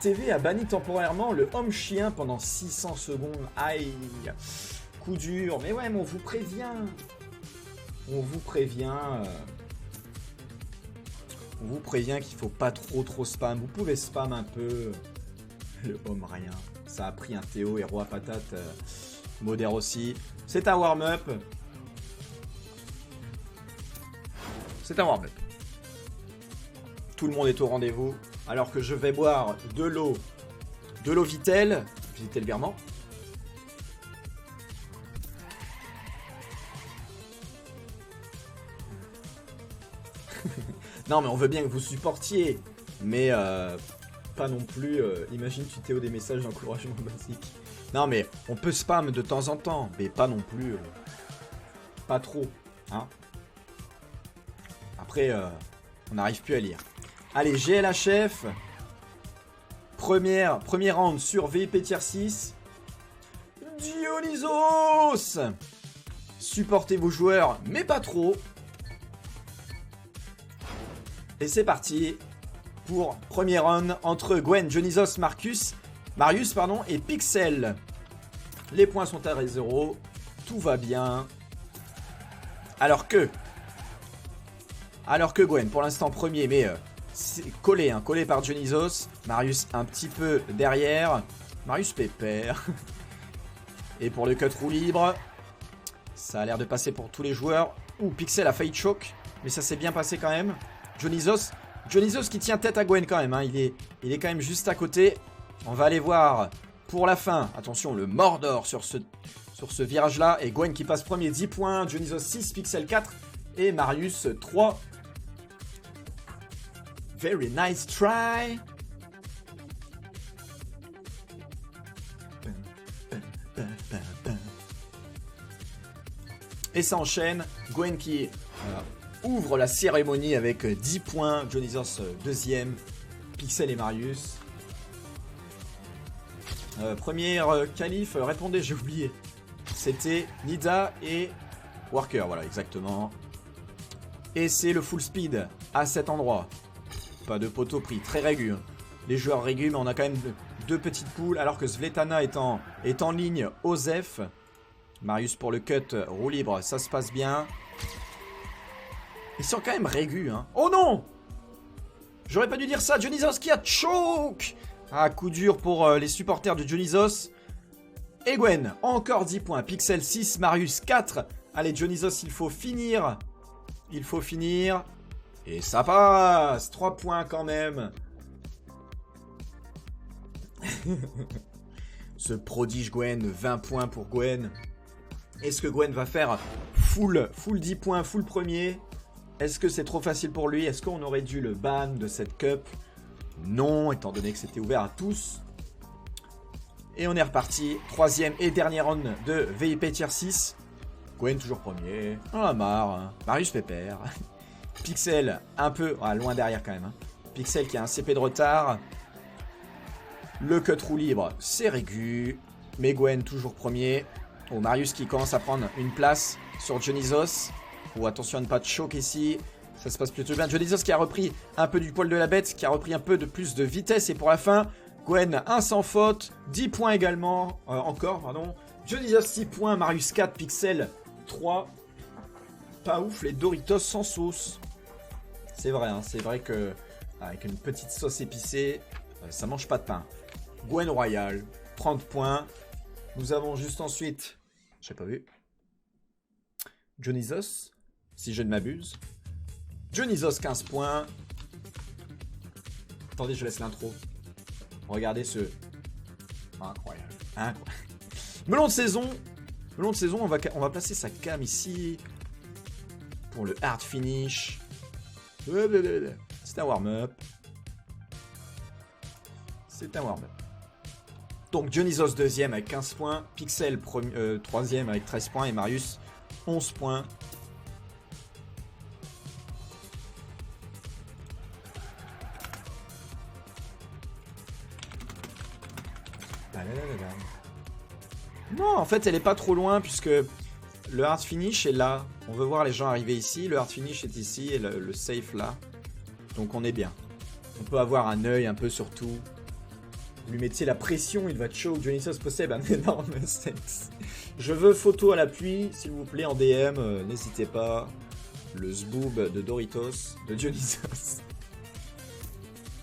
TV a banni temporairement le homme chien pendant 600 secondes. Aïe. Coup dur. Mais ouais, mais on vous prévient. On vous prévient. On vous prévient qu'il faut pas trop spam. Vous pouvez spam un peu. Le homme rien. Ça a pris un Théo et Roi Patate. Modère aussi. C'est un warm-up. C'est un warm-up. Tout le monde est au rendez-vous. Alors que je vais boire de l'eau. De l'eau Vitel. Vitel Virement. Non mais on veut bien que vous supportiez. Mais pas non plus. Imagine tu Théo des messages d'encouragement basique. Non mais on peut spam de temps en temps. Mais pas non plus. Pas trop. Hein. Après on n'arrive plus à lire. Allez, GLHF. Premier round sur VIP tier 6. Dionysos. Supportez vos joueurs, mais pas trop. Et c'est parti pour premier round entre Gwen, Dionysos, Marius et Pixel. Les points sont à 0. Tout va bien. Alors que Gwen, pour l'instant premier, mais collé par Dionysos. Marius un petit peu derrière. Marius pépère. Et pour le cut roue libre, ça a l'air de passer pour tous les joueurs. Ouh, Pixel a failli choke, mais ça s'est bien passé quand même. Dionysos qui tient tête à Gwen quand même. Hein. Il est quand même juste à côté. On va aller voir pour la fin. Attention, le Mordor sur ce virage-là. Et Gwen qui passe premier, 10 points. Dionysos 6, Pixel 4 et Marius 3. Very nice try. Et ça enchaîne. Gwen qui ouvre la cérémonie avec 10 points. Dionysos deuxième. Pixel et Marius. Premier qualif, répondez, j'ai oublié. C'était Nida et Worker, voilà, exactement. Et c'est le full speed à cet endroit. Pas de poteau pris, très régu. Les joueurs régus, mais on a quand même deux petites poules, alors que Svetlana est en ligne Osef. Marius pour le cut, roue libre, ça se passe bien. Ils sont quand même régus, hein. Oh non! J'aurais pas dû dire ça, Dionysos qui a choke! Ah, coup dur pour les supporters de Dionysos. Et Gwen, encore 10 points. Pixel 6, Marius 4. Allez, Dionysos, il faut finir. Il faut finir. Et ça passe. 3 points quand même. Ce prodige Gwen, 20 points pour Gwen. Est-ce que Gwen va faire full 10 points, full premier? Est-ce que c'est trop facile pour lui? Est-ce qu'on aurait dû le ban de cette cup? Non, étant donné que c'était ouvert à tous. Et on est reparti. Troisième et dernier round de VIP tier 6. Gwen toujours premier. On a marre. Hein. Marius pépère. Pixel un peu loin derrière quand même. Hein. Pixel qui a un CP de retard. Le cut roue libre, c'est régu. Mais Gwen toujours premier. Oh, Marius qui commence à prendre une place sur Dionysos. Oh, attention à ne pas choke ici. Ça se passe plutôt bien. Dionysos qui a repris un peu du poil de la bête, qui a repris un peu de plus de vitesse. Et pour la fin, Gwen 1 sans faute, 10 points également. Encore, pardon. Dionysos 6 points, Marius 4, Pixel 3. Pas ouf, les Doritos sans sauce. C'est vrai, hein, c'est vrai que avec une petite sauce épicée, ça mange pas de pain. Gwen Royal, 30 points. Nous avons juste ensuite, j'ai pas vu, Dionysos, si je ne m'abuse. Dionysos 15 points. Attendez, je laisse l'intro. Regardez ce... Incroyable. Incroyable. Melon de saison. Melon de saison, on va placer sa cam ici. Pour le hard finish. C'est un warm-up. C'est un warm-up. Donc Dionysos deuxième avec 15 points. Pixel troisième avec 13 points. Et Marius 11 points. Non, en fait, elle est pas trop loin puisque le hard finish est là. On veut voir les gens arriver ici. Le hard finish est ici et le safe là. Donc on est bien. On peut avoir un œil un peu sur tout. Lui mettiez la pression, il va choke. Dionysos possède un énorme sexe. Je veux photo à l'appui, s'il vous plaît, en DM. N'hésitez pas. Le zboob de Doritos, de Dionysos.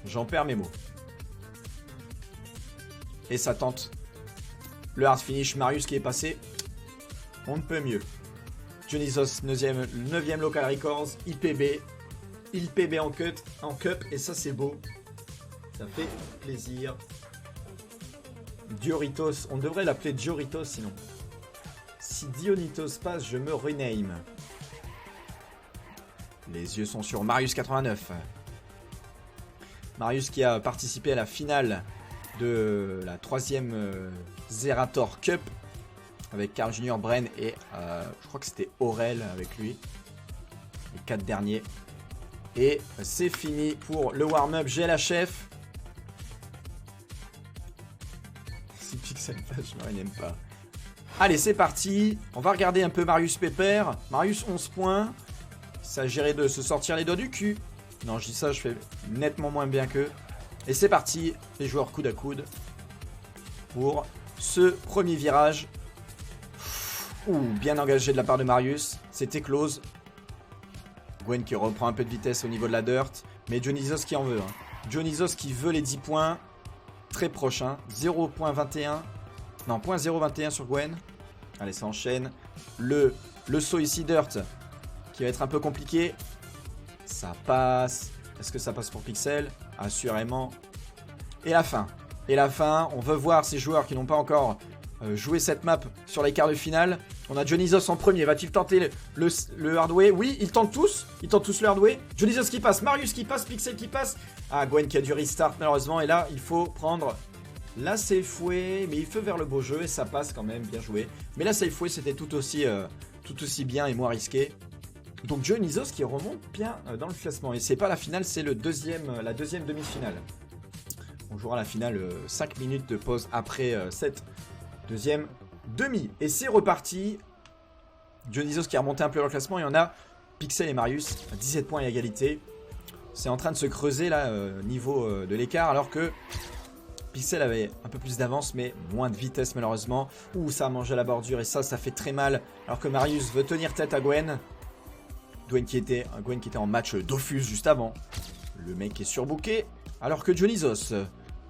J'en perds mes mots. Et ça tente. Le hard finish, Marius qui est passé. On ne peut mieux. Dionysos, 9ème local records, IPB. IPB en cup, et ça c'est beau. Ça fait plaisir. Dioritos, on devrait l'appeler Dioritos sinon. Si Dionysos passe, je me rename. Les yeux sont sur Marius 89. Marius qui a participé à la finale de la 3ème Zerator Cup avec Carl Junior, Bren et je crois que c'était Aurel avec lui. Les 4 derniers. Et c'est fini pour le warm-up GLHF. Si Pixel passe, je n'aime pas. Allez, c'est parti. On va regarder un peu Marius Pépère. Marius, 11 points. Il s'agirait de se sortir les doigts du cul. Non, je dis ça, je fais nettement moins bien qu'eux. Et c'est parti, les joueurs coude à coude. Pour ce premier virage. Ouh, bien engagé de la part de Marius. C'était close. Gwen qui reprend un peu de vitesse au niveau de la dirt. Mais Dionysos qui en veut. Dionysos qui veut les 10 points. Très proche. 0.21. Non, 0.021 sur Gwen. Allez, ça enchaîne. Le saut ici dirt. Qui va être un peu compliqué. Ça passe. Est-ce que ça passe pour Pixel? Assurément. Et la fin. Et la fin. On veut voir ces joueurs qui n'ont pas encore joué cette map sur les quarts de finale. On a Dionysos en premier. Va-t-il tenter le hardway? Oui, ils tentent tous. Ils tentent tous le hardway. Dionysos qui passe. Marius qui passe. Pixel qui passe. Ah, Gwen qui a dû restart malheureusement. Et là, il faut prendre la safe way. Mais il faut vers le beau jeu. Et ça passe quand même. Bien joué. Mais la safe way, c'était tout aussi bien et moins risqué. Donc Dionysos qui remonte bien dans le classement. Et c'est pas la finale, c'est la deuxième demi-finale. On jouera la finale 5 minutes de pause après cette deuxième demi. Et c'est reparti. Dionysos qui a remonté un peu dans le classement. Et on a Pixel et Marius à 17 points à égalité. C'est en train de se creuser là, niveau de l'écart. Alors que Pixel avait un peu plus d'avance, mais moins de vitesse malheureusement. Ouh, ça a mangé à la bordure et ça fait très mal. Alors que Marius veut tenir tête à Gwen. Gwen qui était en match Dofus juste avant. Le mec est surbooké. Alors que Dionysos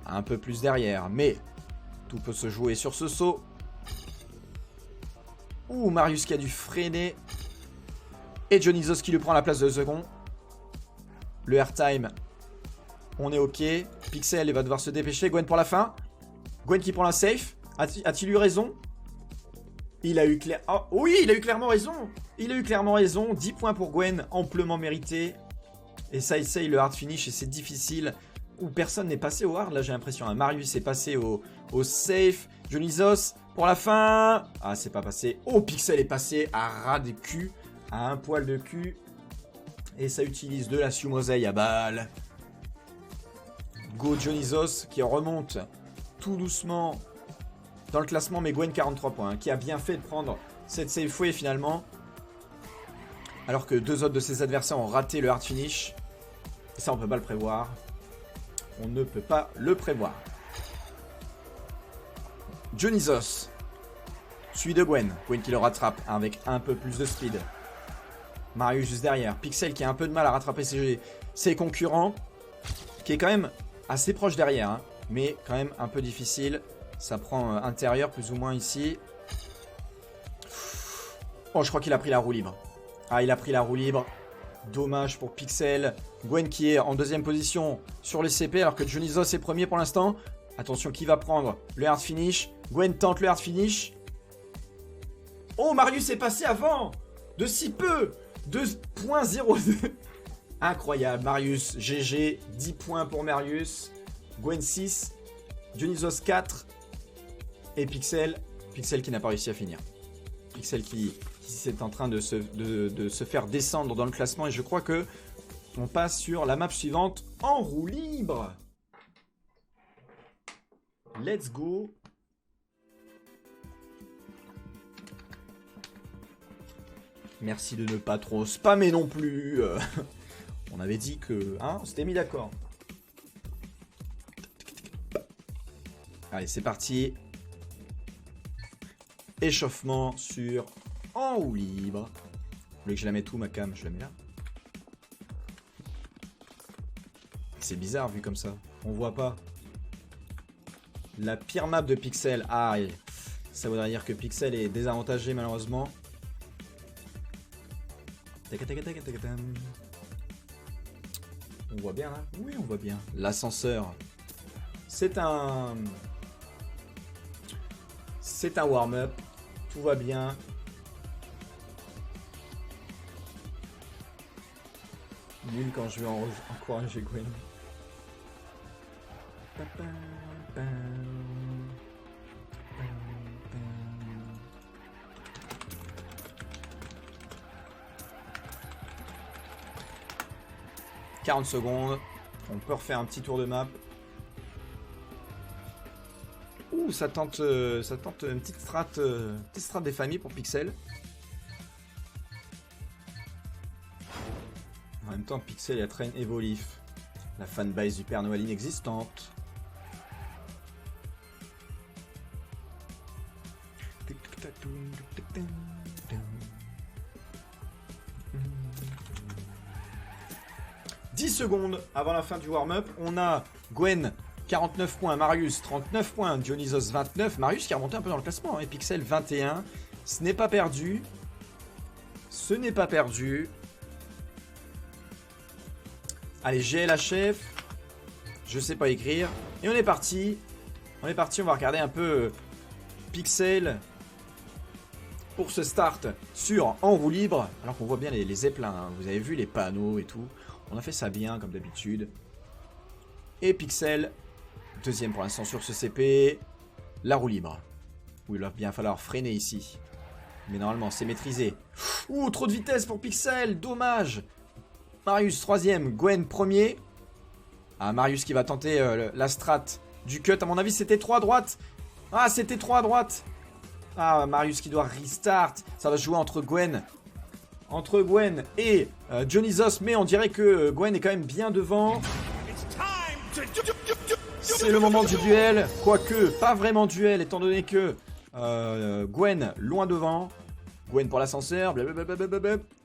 a un peu plus derrière. Mais tout peut se jouer sur ce saut. Ouh, Marius qui a dû freiner. Et Dionysos qui lui prend la place de second. Le airtime. On est ok. Pixel, il va devoir se dépêcher. Gwen pour la fin. Gwen qui prend la safe. A-t-il eu raison? Il a eu oh, oui, il a eu clairement raison. Il a eu clairement raison. 10 points pour Gwen, amplement mérité. Et ça essaye le hard finish et c'est difficile. Où personne n'est passé au hard, là j'ai l'impression. Marius est passé au safe. Dionysos pour la fin. Ah, c'est pas passé. Oh, Pixel est passé à ras de cul. À un poil de cul. Et ça utilise de la Sumoseille à balle. Go Dionysos qui remonte tout doucement dans le classement, mais Gwen 43 points, qui a bien fait de prendre cette safe way finalement. Alors que 2 autres de ses adversaires ont raté le hard finish. Et ça, on peut pas le prévoir. On ne peut pas le prévoir. Dionysos suivi de Gwen. Gwen qui le rattrape avec un peu plus de speed. Marius juste derrière. Pixel qui a un peu de mal à rattraper ses concurrents. Qui est quand même assez proche derrière. Mais quand même un peu difficile. Ça prend intérieur plus ou moins ici. Oh, je crois qu'il a pris la roue libre. Ah, il a pris la roue libre. Dommage pour Pixel. Gwen qui est en deuxième position sur le CP alors que Dionysos est premier pour l'instant. Attention, qui va prendre le hard finish? Gwen tente le hard finish. Oh, Marius est passé avant de si peu. 2.02. Incroyable, Marius. GG. 10 points pour Marius. Gwen 6. Dionysos 4. Et Pixel qui n'a pas réussi à finir. Pixel qui est en train de se faire descendre dans le classement. Et je crois que on passe sur la map suivante en roue libre. Let's go. Merci de ne pas trop spammer non plus. On avait dit que... Hein, on s'était mis d'accord. Allez, c'est parti. Échauffement sur en roue libre. Vous voulez que je la mette où, ma cam? Je la mets là. C'est bizarre vu comme ça. On voit pas. La pire map de Pixel. Ah, ça voudrait dire que Pixel est désavantagé malheureusement. On voit bien là? Oui, on voit bien. L'ascenseur. C'est un warm-up. Tout va bien. Nul quand je vais encourager Gwen. 40 secondes. On peut refaire un petit tour de map. Ouh, ça tente une petite strat des familles pour Pixel. En même temps, Pixel a train évolif. La fanbase du Père Noël inexistante. « 10 secondes avant la fin du warm-up, on a Gwen 49 points, Marius 39 points, Dionysos 29, Marius qui a remonté un peu dans le classement, et Pixel 21. Ce n'est pas perdu. Ce n'est pas perdu. Allez, GLHF. Je sais pas écrire. Et on est parti. On va regarder un peu Pixel pour ce start sur en roue libre. Alors qu'on voit bien les zeppelins, hein. Vous avez vu les panneaux et tout. On a fait ça bien comme d'habitude. Et Pixel, deuxième pour l'instant sur ce CP. La roue libre. Où il va bien falloir freiner ici. Mais normalement c'est maîtrisé. Ouh, trop de vitesse pour Pixel, dommage. Marius troisième, Gwen premier. Ah, Marius qui va tenter la strat du cut. À mon avis c'était trop à droite. Ah, c'était trop à droite. Ah, Marius qui doit restart. Ça va se jouer entre Gwen et Dionysos. Mais on dirait que Gwen est quand même bien devant. C'est le moment du duel. Quoique, pas vraiment duel étant donné que Gwen loin devant. Gwen pour l'ascenseur.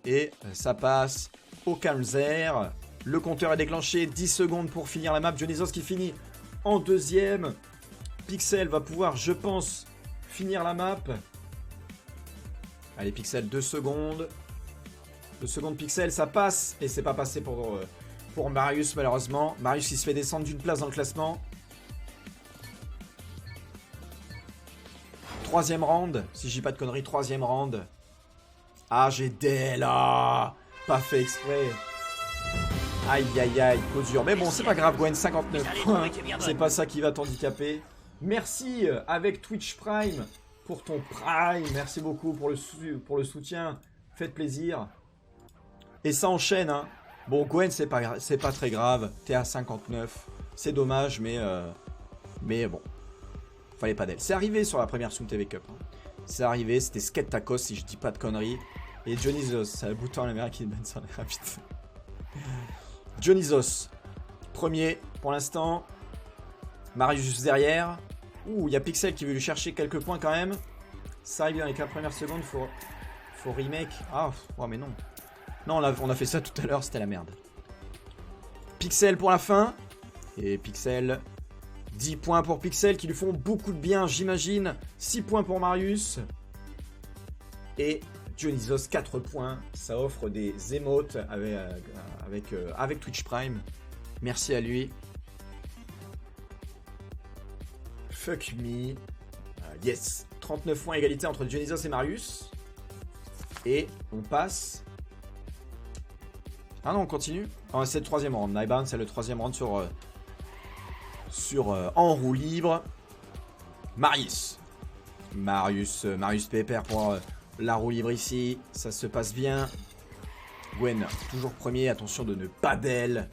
Et ça passe au calme-air. Le compteur est déclenché. 10 secondes pour finir la map. Dionysos qui finit en deuxième. Pixel va pouvoir, je pense, finir la map. Allez, Pixel, 2 secondes. 2 secondes, Pixel, ça passe. Et c'est pas passé pour Marius, malheureusement. Marius qui se fait descendre d'une place dans le classement. Troisième round. Si je dis pas de conneries, troisième round. Ah, j'ai des là. Pas fait exprès. Aïe, aïe, aïe, coup dur. Mais bon, c'est pas grave, Gwen, 59 points. C'est pas ça qui va t'handicaper. Merci avec Twitch Prime pour ton Prime. Merci beaucoup pour le soutien. Faites plaisir. Et ça enchaîne, hein. Bon, Gwen, c'est pas très grave. T'es à 59. C'est dommage, mais bon. Fallait pas d'elle. C'est arrivé sur la première Soum TV Cup. Hein. C'est arrivé, c'était Skate Tacos, si je dis pas de conneries. Et Dionysos, c'est le bouton américain qui ban sur les rapides. Dionysos, premier pour l'instant. Marius juste derrière. Ouh, il y a Pixel qui veut lui chercher quelques points quand même. Ça arrive avec la première seconde, faut remake. Ah, oh, mais non. Non, on a fait ça tout à l'heure, c'était la merde. Pixel pour la fin. Et Pixel, 10 points pour Pixel qui lui font beaucoup de bien, j'imagine. 6 points pour Marius. Et Dionysos, 4 points. Ça offre des émotes avec Twitch Prime. Merci à lui. Fuck me. Yes. 39 points égalité entre Dionysos et Marius. Et on passe. Ah non, on continue. Oh, c'est le troisième round. Naiban, c'est le troisième round sur en roue libre. Marius Pépère pour la roue libre ici. Ça se passe bien. Gwen, toujours premier. Attention de ne pas d'elle.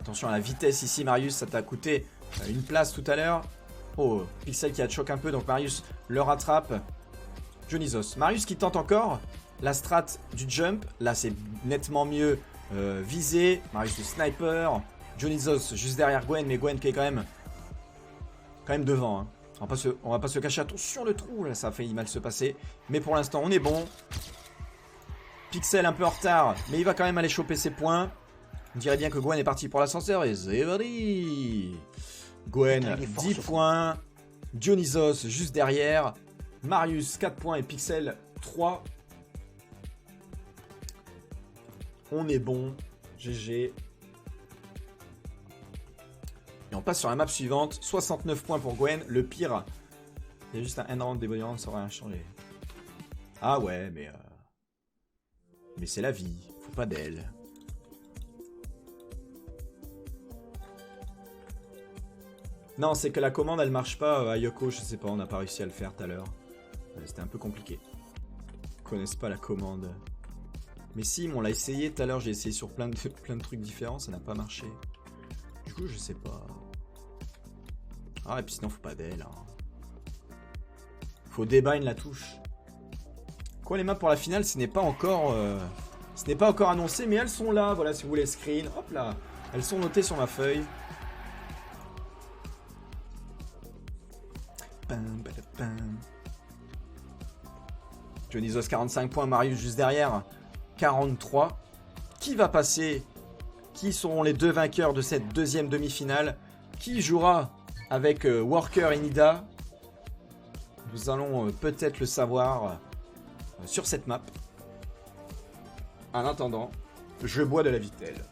Attention à la vitesse ici, Marius. Ça t'a coûté une place tout à l'heure. Oh, Pixel qui a choqué un peu. Donc Marius le rattrape. Dionysos. Marius qui tente encore la strat du jump. Là, c'est nettement mieux visé. Marius le sniper. Dionysos juste derrière Gwen. Mais Gwen qui est quand même quand même devant. Hein. On va pas se cacher. Attention le trou, là, ça a failli mal se passer. Mais pour l'instant, on est bon. Pixel un peu en retard, mais il va quand même aller choper ses points. On dirait bien que Gwen est parti pour l'ascenseur et c'est parti. Gwen, 10 points. Dionysos juste derrière. Marius, 4 points et Pixel, 3. On est bon. GG. Et on passe sur la map suivante. 69 points pour Gwen. Le pire, il y a juste un end round débrouillant, ça aurait rien changé. Ah ouais, mais c'est la vie. Faut pas d'elle. Non, c'est que la commande, elle marche pas à Yoko. Je sais pas, on n'a pas réussi à le faire tout à l'heure. C'était un peu compliqué. Ils connaissent pas la commande. Mais si, on l'a essayé tout à l'heure. J'ai essayé sur plein de trucs différents. Ça n'a pas marché. Du coup, je sais pas. Ah, et puis sinon, faut pas d'elle. Hein. Faut débind la touche. Quoi, les maps pour la finale, ce n'est pas encore annoncé, mais elles sont là. Voilà, si vous voulez screen. Hop là. Elles sont notées sur ma feuille. Dionysos 45 points, Marius juste derrière 43. Qui va passer? Qui seront les deux vainqueurs de cette deuxième demi-finale? Qui jouera avec Worker et Nida? Nous allons peut-être le savoir sur cette map. En attendant, je bois de la vitelle.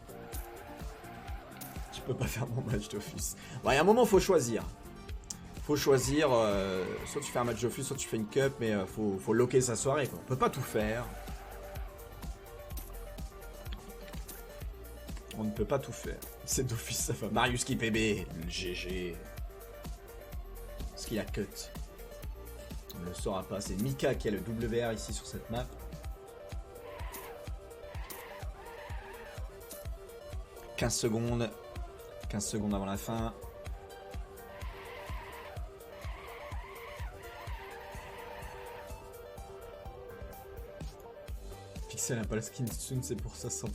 Je peux pas faire mon match d'office. Bon, il y a un moment, faut choisir. Faut choisir, soit tu fais un match d'office, soit tu fais une cup, mais faut loquer sa soirée, quoi. On peut pas tout faire. On ne peut pas tout faire. C'est d'office, ça va. Marius qui PB, le GG. Est-ce qu'il a cut? On ne le saura pas. C'est Mika qui a le WR ici sur cette map. « 15 secondes. 15 secondes avant la fin. Pixel n'a pas la skin Tsun, c'est pour ça, 100%.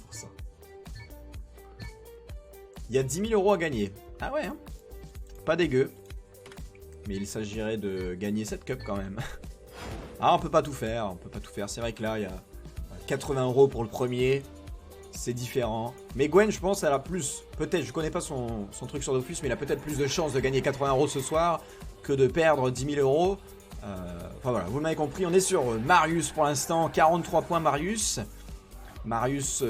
Il y a 10 000 € à gagner. Ah ouais, hein. Pas dégueu. Mais il s'agirait de gagner cette cup quand même. Ah, on peut pas tout faire, on peut pas tout faire. C'est vrai que là, il y a 80 € pour le premier. C'est différent. Mais Gwen, je pense, elle a plus... Peut-être, je connais pas son truc sur Dofus, mais il a peut-être plus de chances de gagner 80 € ce soir que de perdre 10 000 €. Enfin voilà, vous m'avez compris, on est sur Marius pour l'instant, 43 points Marius. Marius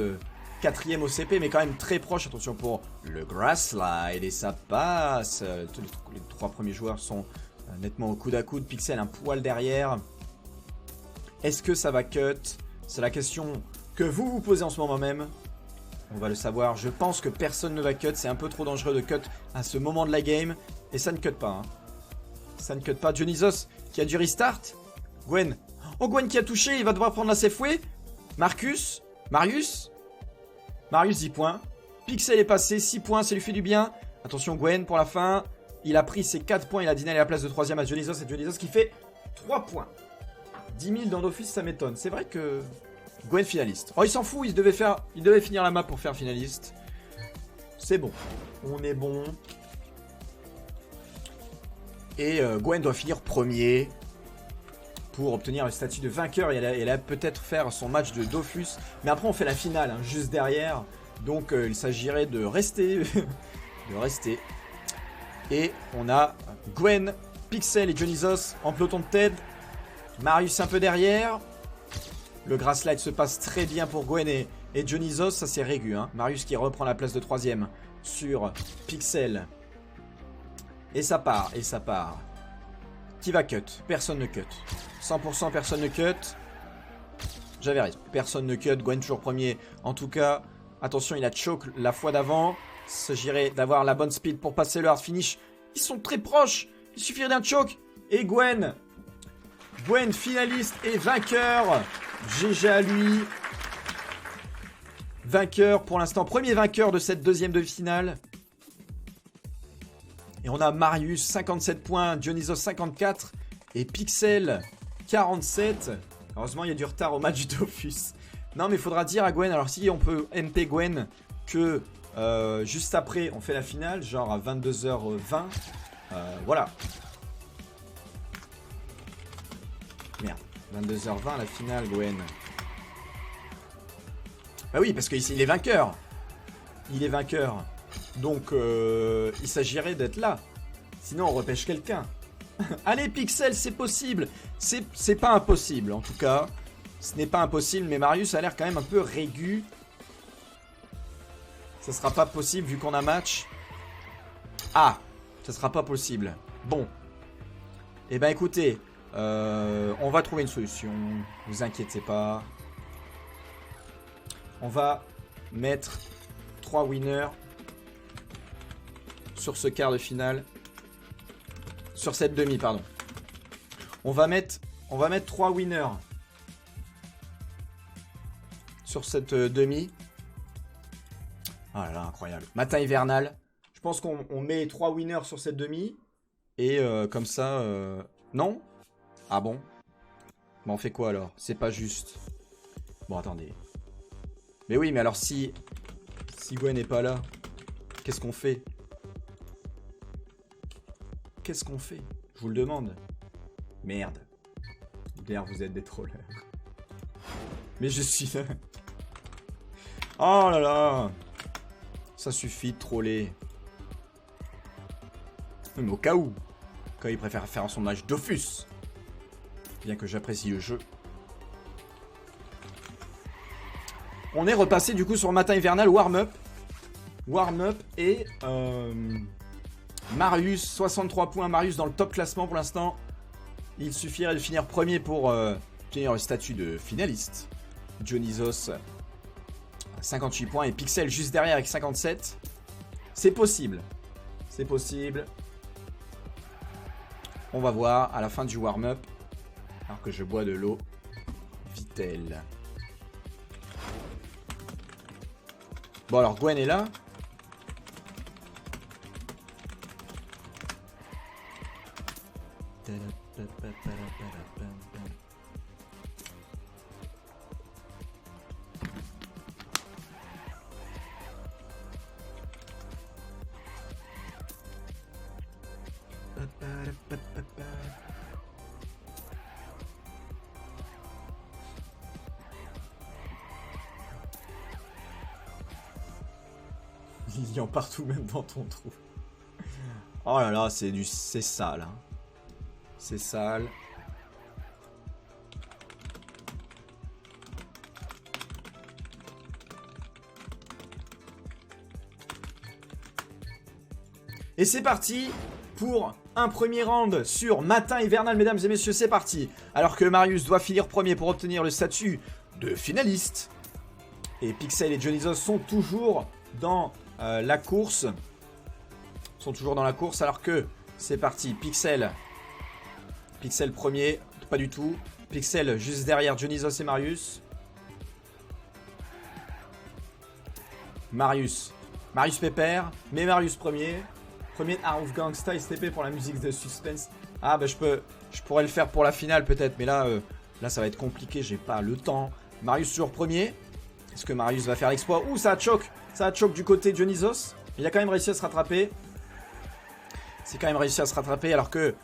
4ème au CP, mais quand même très proche, attention pour le grass slide, et ça passe. Les 3 premiers joueurs sont nettement au coude à coude, Pixel un poil derrière. Est-ce que ça va cut? C'est la question que vous vous posez en ce moment même. On va le savoir, je pense que personne ne va cut, c'est un peu trop dangereux de cut à ce moment de la game, et ça ne cut pas. Hein. Ça ne cut pas. Dionysos qui a du restart. Gwen. Oh, Gwen qui a touché. Il va devoir prendre la safeway. Marius 10 points. Pixel est passé. 6 points. Ça lui fait du bien. Attention, Gwen pour la fin. Il a pris ses 4 points. Il a dîné à la place de 3ème à Dionysos. Et Dionysos qui fait 3 points. 10 000 dans l'office, ça m'étonne. C'est vrai que Gwen finaliste. Oh, il s'en fout. Il devait finir la map pour faire finaliste. C'est bon. On est bon. Et Gwen doit finir premier pour obtenir le statut de vainqueur et elle a peut-être faire son match de Dofus. Mais après on fait la finale hein, juste derrière. Donc il s'agirait de rester. de rester. Et on a Gwen, Pixel et Dionysos en peloton de tête. Marius un peu derrière. Le grass slide se passe très bien pour Gwen et Dionysos. Ça c'est régu. Hein. Marius qui reprend la place de 3ème sur Pixel. Et ça part, et ça part. Qui va cut? Personne ne cut. 100% personne ne cut. J'avais raison. Personne ne cut. Gwen toujours premier. En tout cas, attention, il a choke la fois d'avant. Il s'agirait d'avoir la bonne speed pour passer le hard finish. Ils sont très proches. Il suffirait d'un choke. Et Gwen. Gwen finaliste et vainqueur. GG à lui. Vainqueur pour l'instant. Premier vainqueur de cette deuxième demi-finale. Et on a Marius 57 points, Dionysos 54 et Pixel 47. Heureusement, il y a du retard au match du Dofus. Non, mais il faudra dire à Gwen, alors si on peut MP Gwen, que juste après, on fait la finale, genre à 22h20. Voilà. Merde. 22h20 la finale, Gwen. Bah oui, parce qu'il est vainqueur. Il est vainqueur. Donc, il s'agirait d'être là. Sinon, on repêche quelqu'un. Allez, Pixel, c'est possible. C'est pas impossible, en tout cas. Ce n'est pas impossible, mais Marius a l'air quand même un peu régu. Ça sera pas possible vu qu'on a match. Ah, ça sera pas possible. Bon. Eh ben, écoutez, on va trouver une solution. Vous inquiétez pas. On va mettre 3 winners sur ce quart de finale. Sur cette demi, pardon. On va mettre 3 winners sur cette demi. Oh là là, incroyable. Matin hivernal. Je pense qu'on met 3 winners sur cette demi. Et comme ça... Non? Ah bon? Mais on fait quoi alors? C'est pas juste. Bon, attendez. Mais oui, mais alors si Gwen n'est pas là, qu'est-ce qu'on fait? Qu'est-ce qu'on fait? Je vous le demande. Merde. D'ailleurs, vous êtes des trollers. Mais je suis là. Oh là là. Ça suffit de troller. Mais au cas où. Quand il préfère faire son match Dofus. Bien que j'apprécie le jeu. On est repassé du coup sur Matin hivernal warm-up. Warm-up et... Marius, 63 points. Marius dans le top classement pour l'instant. Il suffirait de finir premier pour obtenir le statut de finaliste. Dionysos, 58 points. Et Pixel juste derrière avec 57. C'est possible. C'est possible. On va voir à la fin du warm-up. Alors que je bois de l'eau. Vitel. Bon alors Gwen est là. Il y en partout, même dans ton trou. Oh là là, c'est sale. Hein. C'est sale. Et c'est parti pour un premier round sur Matin hivernal, mesdames et messieurs, c'est parti. Alors que Marius doit finir premier pour obtenir le statut de finaliste. Et Pixel et Dionysos sont toujours dans la course. Sont toujours dans la course alors que c'est parti. Pixel premier, pas du tout. Pixel juste derrière Dionysos et Marius. Marius Pépère, mais Marius premier. Premier Art of Gangsta STP pour la musique de suspense. Ah bah je pourrais le faire pour la finale peut-être, mais là ça va être compliqué, j'ai pas le temps. Marius toujours premier. Est-ce que Marius va faire l'exploit? Ouh, ça a choc du côté de Dionysos. Il a quand même réussi à se rattraper. C'est quand même réussi à se rattraper alors que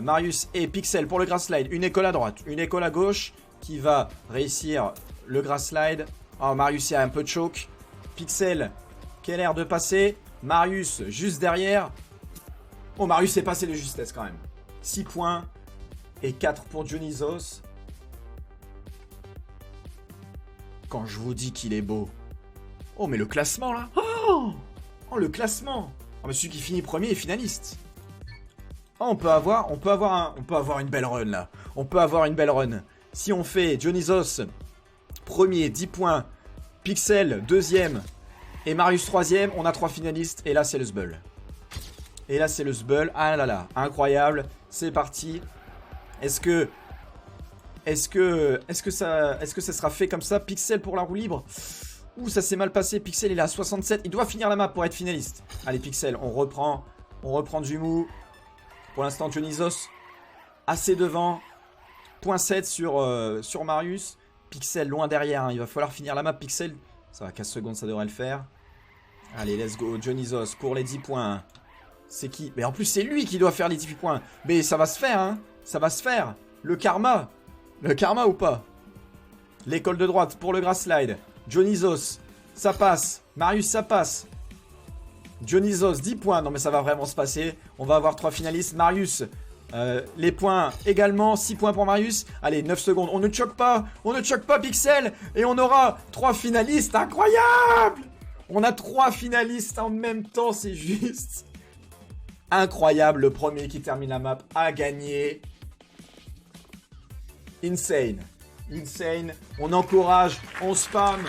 Marius et Pixel pour le grass slide. Une école à droite, une école à gauche qui va réussir le grass slide. Oh, Marius il y a un peu de choc. Pixel qui a l'air de passer. Marius juste derrière. Oh, Marius est passé de justesse quand même. 6 points et 4 pour Dionysos. Quand je vous dis qu'il est beau. Oh, mais le classement là. Oh, le classement. Oh, mais celui qui finit premier est finaliste. Oh, on peut avoir une belle run là. On peut avoir une belle run. Si on fait Dionysos premier, 10 points. Pixel deuxième. Et Marius troisième. On a 3 finalistes. Et là, c'est le Zbeul. Ah là là. Incroyable. C'est parti. Est-ce que ça sera fait comme ça? Pixel pour la roue libre. Ouh, ça s'est mal passé. Pixel, il est à 67. Il doit finir la map pour être finaliste. Allez, Pixel, on reprend du mou. Pour l'instant, Dionysos assez devant. 0.7 sur Marius. Pixel loin derrière. Hein. Il va falloir finir la map. Pixel, ça va, 15 secondes, ça devrait le faire. Allez, let's go. Dionysos pour les 10 points. C'est qui? Mais en plus, c'est lui qui doit faire les 18 points. Mais ça va se faire, hein. Ça va se faire. Le karma. Le karma ou pas? L'école de droite pour le grass slide. Dionysos, ça passe. Marius, ça passe. Dionysos, 10 points. Non, mais ça va vraiment se passer. On va avoir 3 finalistes. Marius, les points également. 6 points pour Marius. Allez, 9 secondes. On ne choque pas. On ne choque pas, Pixel. Et on aura 3 finalistes. Incroyable! On a 3 finalistes en même temps. C'est juste incroyable. Le premier qui termine la map a gagné. Insane. Insane. On encourage, on spam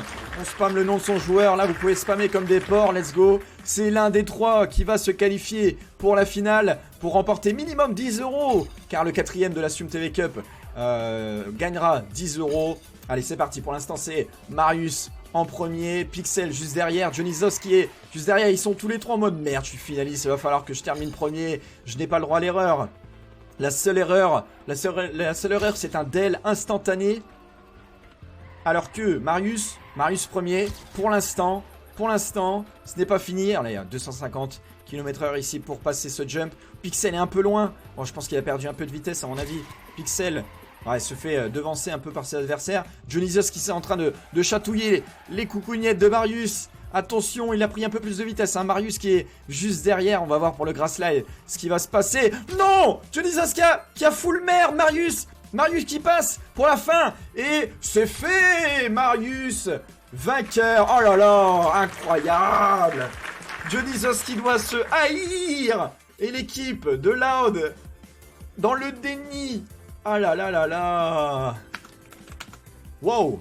le nom de son joueur. Là, vous pouvez spammer comme des porcs. Let's go. C'est l'un des 3 qui va se qualifier pour la finale pour remporter minimum 10 €. Car le 4e de la Sum TV Cup gagnera 10 €. Allez, c'est parti. Pour l'instant, c'est Marius en premier. Pixel juste derrière. Dionysos qui est juste derrière. Ils sont tous les 3 en mode merde. Je suis finaliste. Il va falloir que je termine premier. Je n'ai pas le droit à l'erreur. La seule erreur, c'est un del instantané. Alors que Marius premier, pour l'instant, ce n'est pas fini. Alors, il y a 250 km/h ici pour passer ce jump. Pixel est un peu loin. Bon, je pense qu'il a perdu un peu de vitesse à mon avis. Pixel se fait devancer un peu par ses adversaires. Dionysos qui est en train de chatouiller les coucougnettes de Marius. Attention, il a pris un peu plus de vitesse, hein. Marius qui est juste derrière. On va voir pour le grass slide ce qui va se passer. Non, Dionysos qui a full merde. Marius qui passe pour la fin. Et c'est fait. Marius, vainqueur. Oh là là, incroyable. Dionysos qui doit se haïr. Et l'équipe de Loud dans le déni. Ah là là là là. Wow.